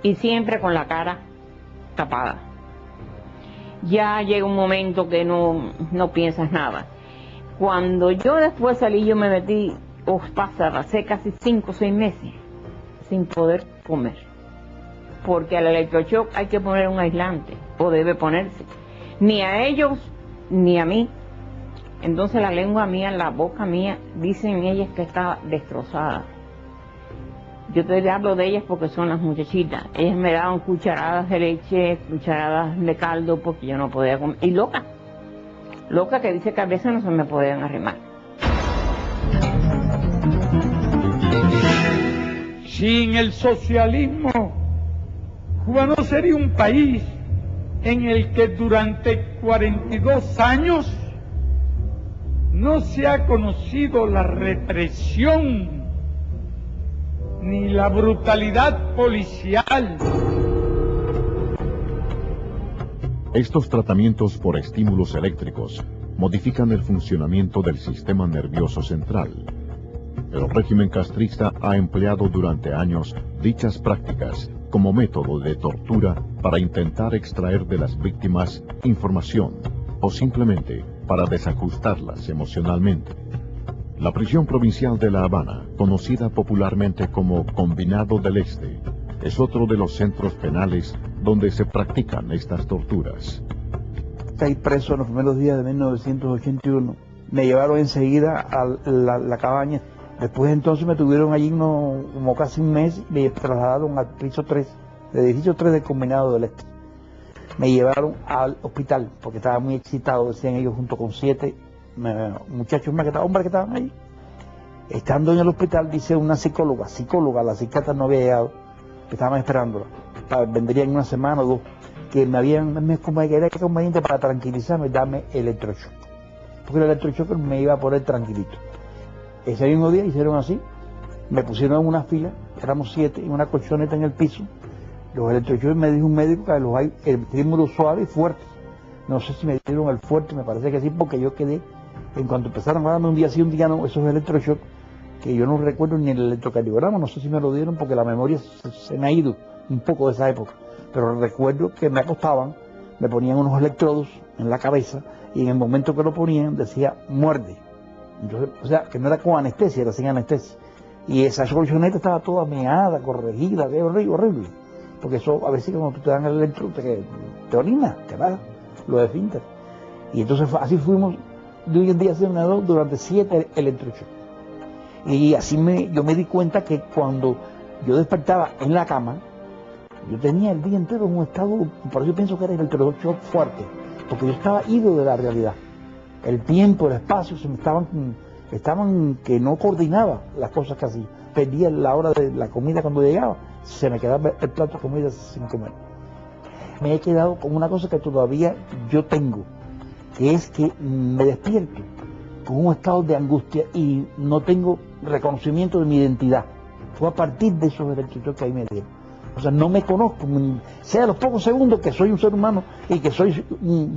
y siempre con la cara tapada. Ya llega un momento que no piensas nada. Cuando yo después salí, yo me metí, pasé casi 5 o 6 meses sin poder comer, porque al electroshock hay que poner un aislante, o debe ponerse, ni a ellos ni a mí. Entonces la lengua mía, la boca mía, dicen ellas que estaba destrozada. Yo te hablo de ellas porque son las muchachitas. Ellas me daban cucharadas de leche, cucharadas de caldo, porque yo no podía comer. Y loca que dice que a veces no se me podían arrimar. Sin el socialismo, Cuba no sería un país en el que durante 42 años no se ha conocido la represión ni la brutalidad policial. Estos tratamientos por estímulos eléctricos modifican el funcionamiento del sistema nervioso central. El régimen castrista ha empleado durante años dichas prácticas como método de tortura para intentar extraer de las víctimas información o simplemente para desajustarlas emocionalmente. La prisión provincial de La Habana, conocida popularmente como Combinado del Este, es otro de los centros penales donde se practican estas torturas. Caí preso en los primeros días de 1981. Me llevaron enseguida a la cabaña. Después entonces me tuvieron allí como casi un mes y me trasladaron al piso 3, del edificio 3 del Combinado del Este. Me llevaron al hospital porque estaba muy excitado, decían ellos, junto con 7 muchachos más, hombres que estaban ahí. Estando en el hospital, dice una psicóloga, la psiquiatra no había llegado, estaban esperándola, vendría en una semana o 2, que era conveniente para tranquilizarme, darme electroshock, porque el electroshock me iba a poner tranquilito. Ese mismo día hicieron así, me pusieron en una fila, éramos 7, en una colchoneta en el piso. Los electroshocks, me dijo un médico que los hay el estímulo suave y fuerte. No sé si me dieron el fuerte, me parece que sí, porque yo quedé, en cuanto empezaron a darme un día sí, un día no, esos electroshocks, que yo no recuerdo ni el electrocardiograma, no sé si me lo dieron porque la memoria se me ha ido un poco de esa época, pero recuerdo que me acostaban, me ponían unos electrodos en la cabeza y en el momento que lo ponían decía muerde. Entonces, o sea, que no era con anestesia, era sin anestesia. Y esa colchoneta estaba toda meada, corregida, horrible. Porque eso, a veces cuando te dan el electro, te orinas, te va, lo esfínter. Y entonces así fuimos de hoy en día durante 7 electroshocks. Y así yo me di cuenta que cuando yo despertaba en la cama, yo tenía el día entero en un estado, por eso pienso que era el electroshock fuerte, porque yo estaba ido de la realidad. El tiempo, el espacio, estaban que no coordinaba las cosas que hacía. Perdía la hora de la comida cuando llegaba, se me quedaba el plato de comida sin comer. Me he quedado con una cosa que todavía yo tengo, que es que me despierto con un estado de angustia y no tengo reconocimiento de mi identidad. Fue a partir de esos electroshocks que ahí me dieron. O sea, no me conozco, sea los pocos segundos que soy un ser humano y que soy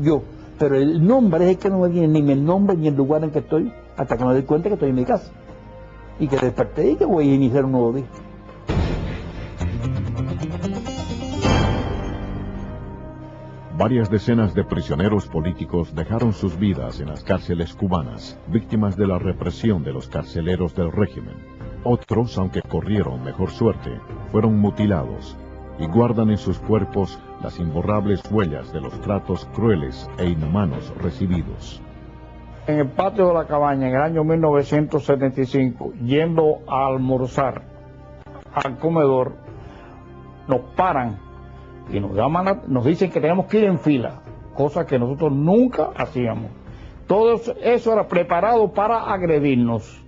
yo. Pero el nombre es el que no me viene, ni el nombre ni el lugar en que estoy, hasta que me doy cuenta que estoy en mi casa. Y que desperté y que voy a iniciar un nuevo día. Varias decenas de prisioneros políticos dejaron sus vidas en las cárceles cubanas, víctimas de la represión de los carceleros del régimen. Otros, aunque corrieron mejor suerte, fueron mutilados y guardan en sus cuerpos las imborrables huellas de los tratos crueles e inhumanos recibidos. En el patio de la cabaña, en el año 1975, yendo a almorzar al comedor, nos paran y nos llaman, nos dicen que tenemos que ir en fila, cosa que nosotros nunca hacíamos. Todo eso era preparado para agredirnos.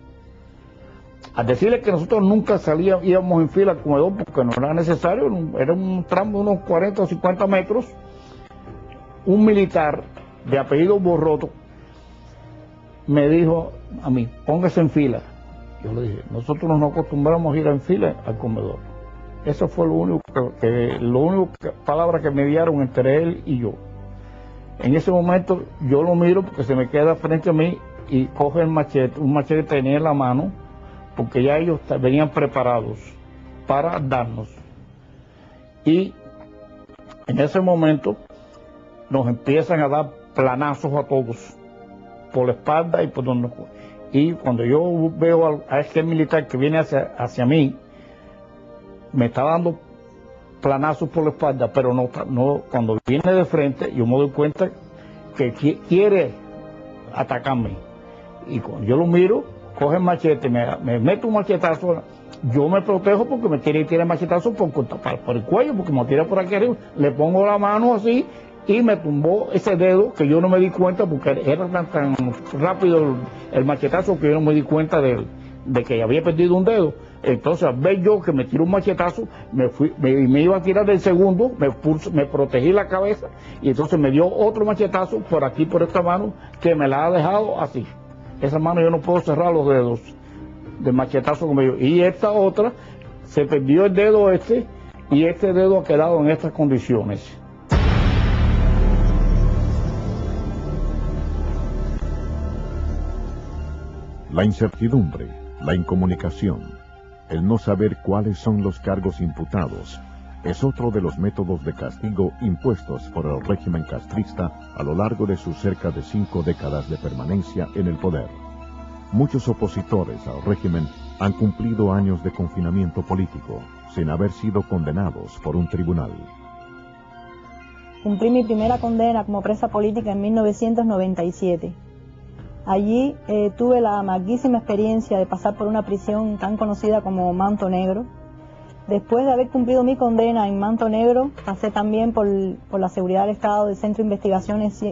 Al decirles que nosotros nunca íbamos en fila al comedor porque no era necesario, era un tramo de unos 40 o 50 metros, un militar de apellido Borroto me dijo a mí, póngase en fila. Yo le dije, nosotros nos acostumbramos a ir en fila al comedor. Eso fue lo único palabra que me dieron entre él y yo. En ese momento yo lo miro porque se me queda frente a mí y coge el machete, un machete que tenía en la mano, porque ya ellos venían preparados para darnos. Y en ese momento nos empiezan a dar planazos a todos, por la espalda y por donde. Y cuando yo veo a este militar que viene hacia mí, me está dando planazos por la espalda, pero no cuando viene de frente, yo me doy cuenta que quiere atacarme. Y cuando yo lo miro, coge el machete, me mete un machetazo, yo me protejo porque me tira el machetazo por el cuello, porque me tira por aquí arriba, le pongo la mano así y me tumbó ese dedo que yo no me di cuenta porque era tan rápido el machetazo que yo no me di cuenta de que había perdido un dedo. Entonces, al ver yo que me tiró un machetazo, me iba a tirar del segundo, me protegí la cabeza y entonces me dio otro machetazo por aquí, por esta mano, que me la ha dejado así. Esa mano yo no puedo cerrar los dedos del machetazo que me dio. Y esta otra, se perdió el dedo y este dedo ha quedado en estas condiciones. La incertidumbre, la incomunicación, el no saber cuáles son los cargos imputados, es otro de los métodos de castigo impuestos por el régimen castrista a lo largo de sus cerca de 5 décadas de permanencia en el poder. Muchos opositores al régimen han cumplido años de confinamiento político, sin haber sido condenados por un tribunal. Cumplí mi primera condena como presa política en 1997. Allí tuve la amarguísima experiencia de pasar por una prisión tan conocida como Manto Negro. Después de haber cumplido mi condena en Manto Negro, pasé también por la seguridad del Estado del Centro de Investigaciones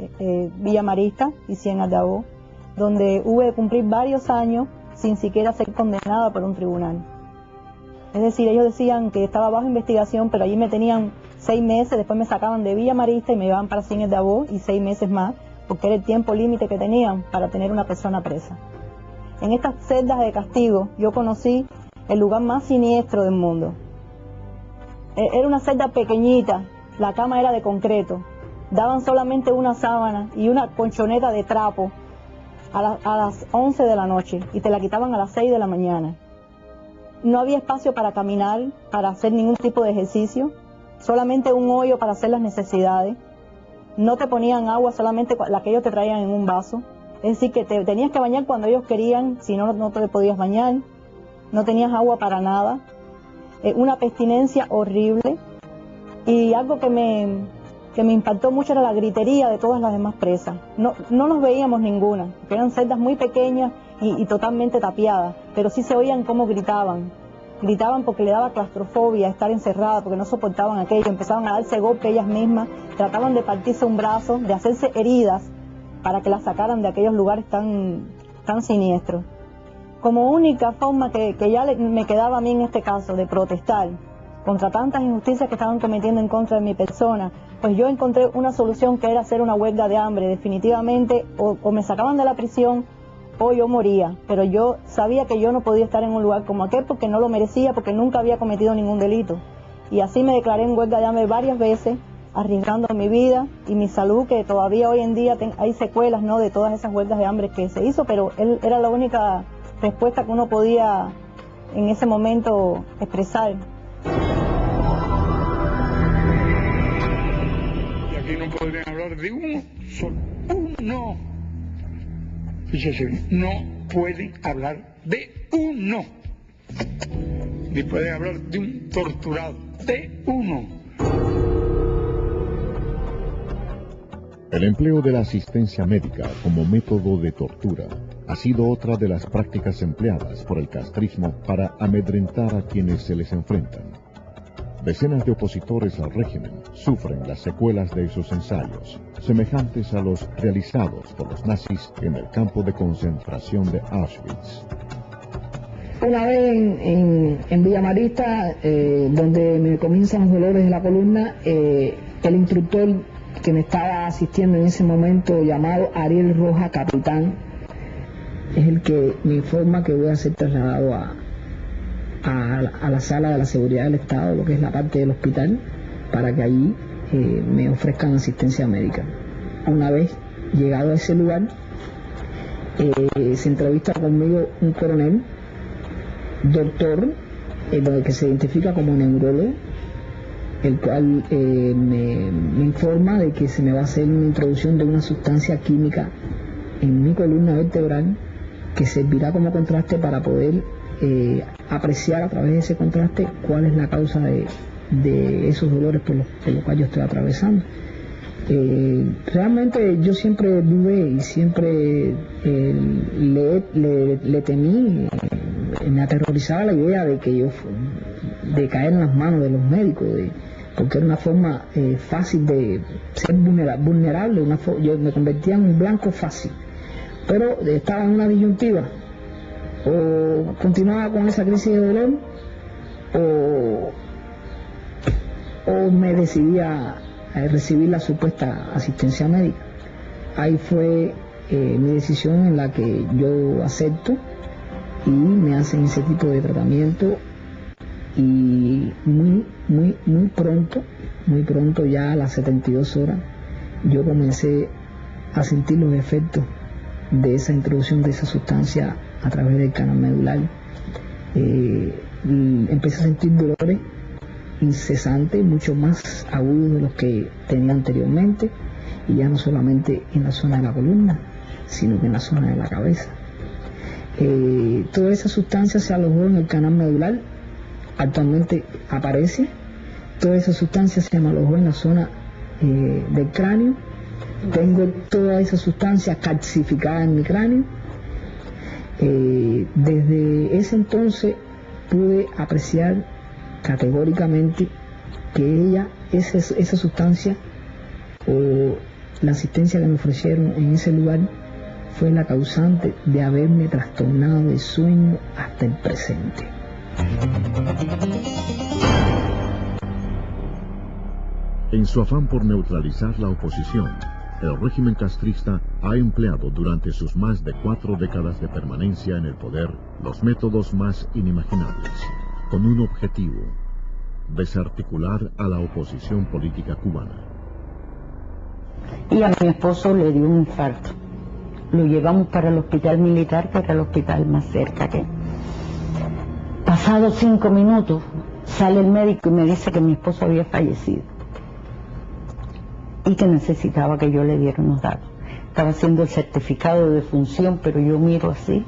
Villa Marista y Ciénaga de Agua, donde hubo de cumplir varios años sin siquiera ser condenada por un tribunal. Es decir, ellos decían que estaba bajo investigación, pero allí me tenían 6 meses, después me sacaban de Villa Marista y me llevaban para Ciénaga de Agua y 6 meses más, porque era el tiempo límite que tenían para tener una persona presa. En estas celdas de castigo yo conocí el lugar más siniestro del mundo. Era una celda pequeñita, la cama era de concreto, daban solamente una sábana y una colchoneta de trapo a las 11 de la noche y te la quitaban a las 6 de la mañana. No había espacio para caminar, para hacer ningún tipo de ejercicio, solamente un hoyo para hacer las necesidades. No te ponían agua, solamente la que ellos te traían en un vaso. Es decir, que te tenías que bañar cuando ellos querían, si no, no te podías bañar. No tenías agua para nada. Una abstinencia horrible. Y algo que me impactó mucho era la gritería de todas las demás presas. No nos veíamos ninguna, porque eran celdas muy pequeñas y totalmente tapiadas, pero sí se oían cómo gritaban. Gritaban porque le daba claustrofobia estar encerrada, porque no soportaban aquello, empezaban a darse golpes ellas mismas, trataban de partirse un brazo, de hacerse heridas para que las sacaran de aquellos lugares tan siniestros. Como única forma que ya me quedaba a mí en este caso de protestar contra tantas injusticias que estaban cometiendo en contra de mi persona, pues yo encontré una solución que era hacer una huelga de hambre. Definitivamente o me sacaban de la prisión o yo moría, pero yo sabía que yo no podía estar en un lugar como aquel porque no lo merecía, porque nunca había cometido ningún delito. y así me declaré en huelga de hambre varias veces, arriesgando mi vida y mi salud, que todavía hoy en día hay secuelas, ¿no?, de todas esas huelgas de hambre que se hizo, pero él era la única respuesta que uno podía en ese momento expresar. Y aquí no podrían hablar de uno solo, uno. Fíjese, no pueden hablar de uno, ni pueden hablar de un torturado, de uno. El empleo de la asistencia médica como método de tortura ha sido otra de las prácticas empleadas por el castrismo para amedrentar a quienes se les enfrentan. Decenas de opositores al régimen sufren las secuelas de esos ensayos, semejantes a los realizados por los nazis en el campo de concentración de Auschwitz. Una vez en Villa Marista, donde me comienzan los dolores de la columna, el instructor que me estaba asistiendo en ese momento, llamado Ariel Roja Capitán, es el que me informa que voy a ser trasladado a la sala de la seguridad del Estado, lo que es la parte del hospital, para que allí me ofrezcan asistencia médica. Una vez llegado a ese lugar, se entrevista conmigo un coronel, doctor, que se identifica como neurólogo, el cual me informa de que se me va a hacer una introducción de una sustancia química en mi columna vertebral que servirá como contraste para poder apreciar a través de ese contraste cuál es la causa de esos dolores por los cuales yo estoy atravesando. Realmente yo siempre dudé y siempre le temí, me aterrorizaba la idea de que de caer en las manos de los médicos, porque era una forma fácil de ser vulnerable, yo me convertía en un blanco fácil, pero estaba en una disyuntiva: o continuaba con esa crisis de dolor o me decidía a recibir la supuesta asistencia médica. Ahí fue mi decisión, en la que yo acepto y me hacen ese tipo de tratamiento, y muy pronto, ya a las 72 horas, yo comencé a sentir los efectos de esa introducción de esa sustancia a través del canal medular. Empecé a sentir dolores incesantes, mucho más agudos de los que tenía anteriormente, y ya no solamente en la zona de la columna, sino que en la zona de la cabeza. Toda esa sustancia se alojó en el canal medular, actualmente aparece. Toda esa sustancia se me alojó en la zona del cráneo. Tengo toda esa sustancia calcificada en mi cráneo. Desde ese entonces pude apreciar categóricamente que esa sustancia, o la asistencia que me ofrecieron en ese lugar, fue la causante de haberme trastornado de sueño hasta el presente. En su afán por neutralizar la oposición, el régimen castrista ha empleado durante sus más de 4 décadas de permanencia en el poder los métodos más inimaginables, con un objetivo: desarticular a la oposición política cubana. Y a mi esposo le dio un infarto. Lo llevamos para el hospital militar, que era el hospital más cerca que... Pasados 5 minutos, sale el médico y me dice que mi esposo había fallecido y que necesitaba que yo le diera unos datos. Estaba haciendo el certificado de defunción, pero yo miro así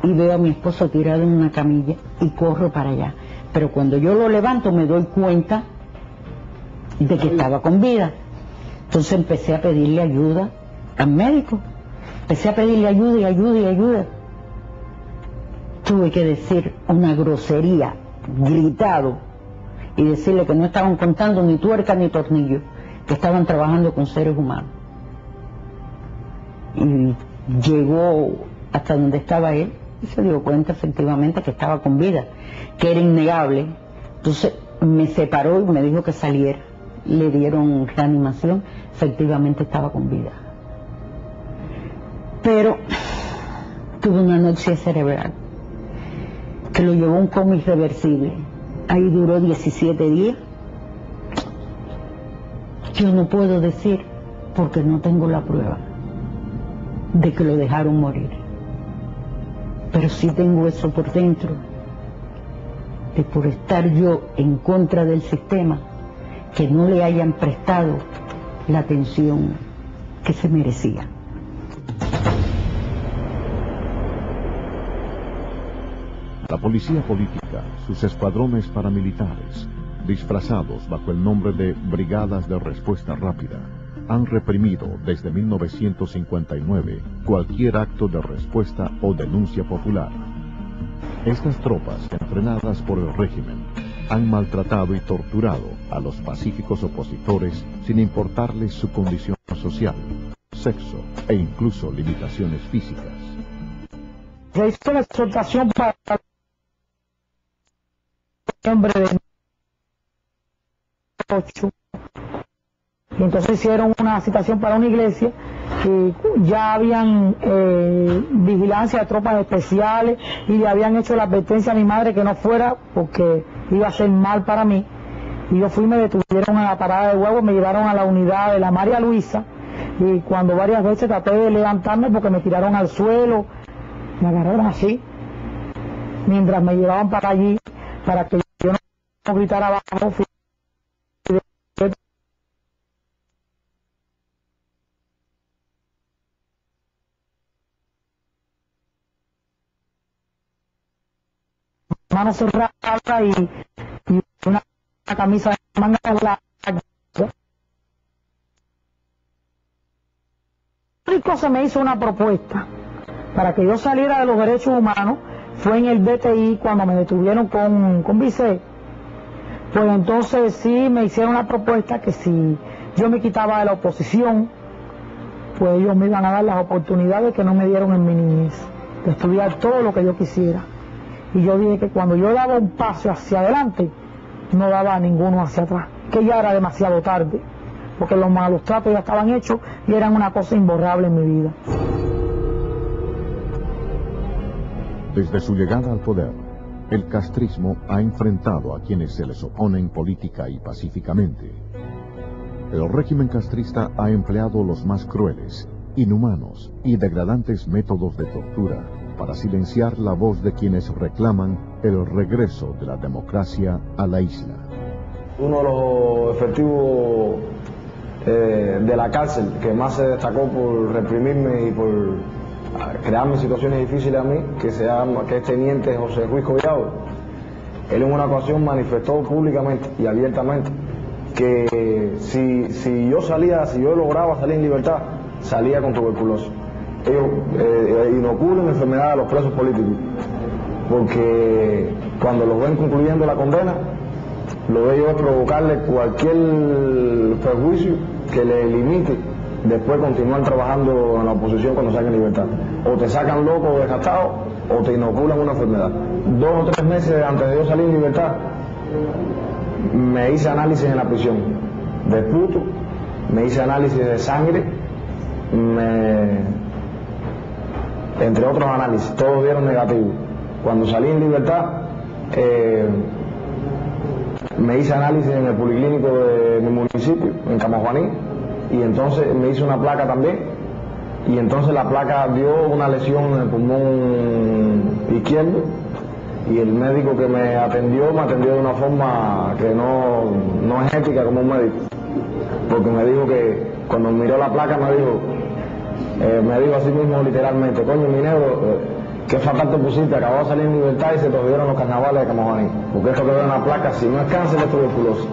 y veo a mi esposo tirado en una camilla y corro para allá. Pero cuando yo lo levanto me doy cuenta de que estaba con vida. Entonces empecé a pedirle ayuda al médico. Empecé a pedirle ayuda y ayuda y ayuda. Tuve que decir una grosería, gritado, y decirle que no estaban contando ni tuerca ni tornillo, que estaban trabajando con seres humanos. Y llegó hasta donde estaba él y se dio cuenta efectivamente que estaba con vida, que era innegable. Entonces me separó y me dijo que saliera. Le dieron reanimación, efectivamente estaba con vida. Pero tuvo una anoxia cerebral que lo llevó a un coma irreversible. ahí duró 17 días. Yo no puedo decir, porque no tengo la prueba de que lo dejaron morir. Pero sí tengo eso por dentro, de por estar yo en contra del sistema, que no le hayan prestado la atención que se merecía. La policía política, sus escuadrones paramilitares, disfrazados bajo el nombre de Brigadas de Respuesta Rápida, han reprimido desde 1959 cualquier acto de respuesta o denuncia popular. Estas tropas, entrenadas por el régimen, han maltratado y torturado a los pacíficos opositores sin importarles su condición social, sexo e incluso limitaciones físicas. Se hizo la exhortación para noviembre de 8. Y entonces hicieron una citación para una iglesia que ya habían vigilancia de tropas especiales y le habían hecho la advertencia a mi madre que no fuera porque iba a ser mal para mí. Y yo fui, me detuvieron en la parada de huevos, me llevaron a la unidad de la María Luisa, y cuando varias veces traté de levantarme porque me tiraron al suelo, me agarraron así, mientras me llevaban para allí, para que yo no gritara abajo. Mano cerrada y una camisa de manga larga. Se me hizo una propuesta para que yo saliera de los derechos humanos, fue en el DTI cuando me detuvieron con Vicé. Pues entonces sí me hicieron la propuesta que si yo me quitaba de la oposición, pues ellos me iban a dar las oportunidades que no me dieron en mi niñez, de estudiar todo lo que yo quisiera. Y yo dije que cuando yo daba un paso hacia adelante, no daba ninguno hacia atrás, que ya era demasiado tarde, porque los malos tratos ya estaban hechos y eran una cosa imborrable en mi vida. Desde su llegada al poder, el castrismo ha enfrentado a quienes se les oponen política y pacíficamente. El régimen castrista ha empleado los más crueles, inhumanos y degradantes métodos de tortura para silenciar la voz de quienes reclaman el regreso de la democracia a la isla. Uno de los efectivos de la cárcel que más se destacó por reprimirme y por crearme situaciones difíciles a mí, que es teniente José Ruiz Collado, él en una ocasión manifestó públicamente y abiertamente que si yo lograba salir en libertad, salía con tuberculosis. Ellos inoculan enfermedades a los presos políticos, porque cuando los ven concluyendo la condena, lo de ellos es provocarle cualquier perjuicio que le limite después continuar trabajando en la oposición cuando salgan en libertad. O te sacan loco o desgastado, o te inoculan una enfermedad. 2 o 3 meses antes de yo salir en libertad, me hice análisis en la prisión de puto, me hice análisis de sangre, entre otros análisis, todos dieron negativo. Cuando salí en libertad, me hice análisis en el policlínico de mi municipio, en Camajuaní, y entonces me hice una placa también, y entonces la placa dio una lesión en el pulmón izquierdo, y el médico que me atendió de una forma que no es ética como un médico, porque me dijo que cuando miró la placa me dijo así mismo literalmente: coño, mi negro, qué fatal te pusiste, acabó de salir en libertad y se te olvidaron los carnavales de Camajuaní, porque esto que veo en la placa, si no es cáncer, es tuberculosis.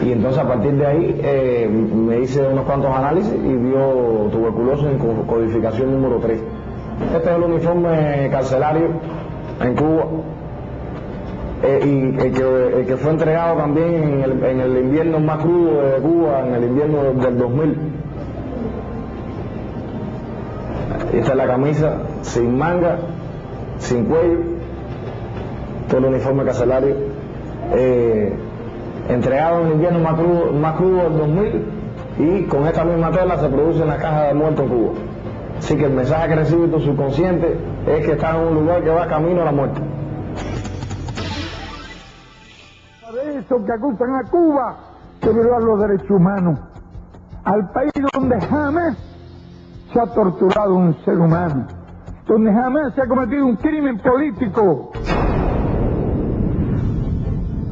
Y entonces a partir de ahí me hice unos cuantos análisis y dio tuberculosis en codificación número 3. Este es el uniforme carcelario en Cuba, y el que fue entregado también en el invierno más crudo de Cuba, en el invierno del 2000. Esta es la camisa sin manga, sin cuello, todo el uniforme carcelario, entregado en el invierno más crudo del 2000, y con esta misma tela se produce en la caja de muertos en Cuba. Así que el mensaje que recibe tu subconsciente es que estás en un lugar que va camino a la muerte. esos que acusan a Cuba de violar los derechos humanos, al país donde jamás se ha torturado un ser humano, donde jamás se ha cometido un crimen político.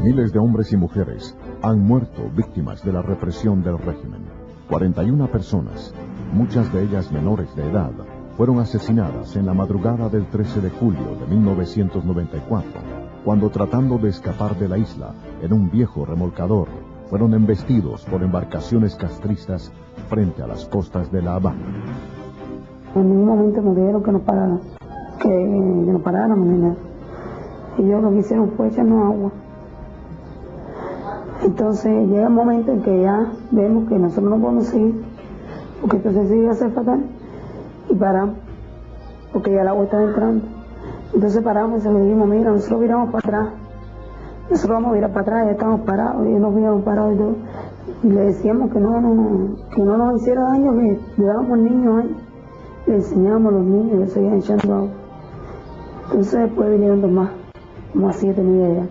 Miles de hombres y mujeres han muerto víctimas de la represión del régimen. 41 personas, muchas de ellas menores de edad, fueron asesinadas en la madrugada del 13 de julio de 1994, cuando tratando de escapar de la isla en un viejo remolcador, fueron embestidos por embarcaciones castristas frente a las costas de La Habana. En ningún momento me dijeron que nos pararan, que nos paráramos ni nada. Y ellos lo que hicieron fue echarnos agua. Entonces llega el momento en que ya vemos que nosotros no podemos seguir, porque entonces sí iba a ser fatal, y paramos, porque ya el agua estaba entrando. Entonces paramos y se lo dijimos, mira, nosotros viramos para atrás, nosotros vamos a virar para atrás, ya estamos parados, y ellos nos vieron parados y todo. Y le decíamos que no nos hiciera daño, que llevábamos niños ahí, le enseñábamos a los niños que seguían echando agua. Entonces después vinieron dos más, como a 7 niños allá.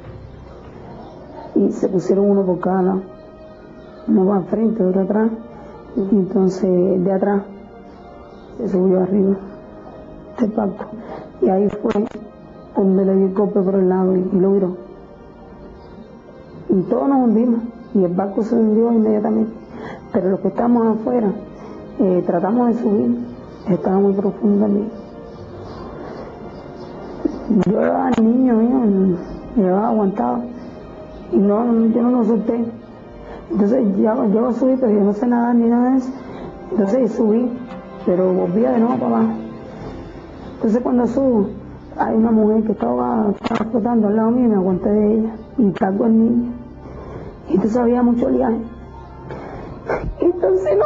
Y se pusieron uno por cada lado, uno va al frente, otro atrás, y entonces de atrás se subió arriba del barco, y ahí fue donde le dio el golpe por el lado y lo viró. Y todos nos hundimos, y el barco se hundió inmediatamente, pero los que estábamos afuera tratamos de subir, estaba muy profundo también. Yo llevaba al niño mío, llevaba aguantado, y yo no lo solté. Entonces yo subí, pero yo no sé nadar ni nada de eso. Entonces subí, pero volvía de nuevo para abajo. Entonces cuando subo, hay una mujer que estaba flotando al lado mío y me aguanté de ella y cargo al niño. Y entonces había mucho oleaje. Entonces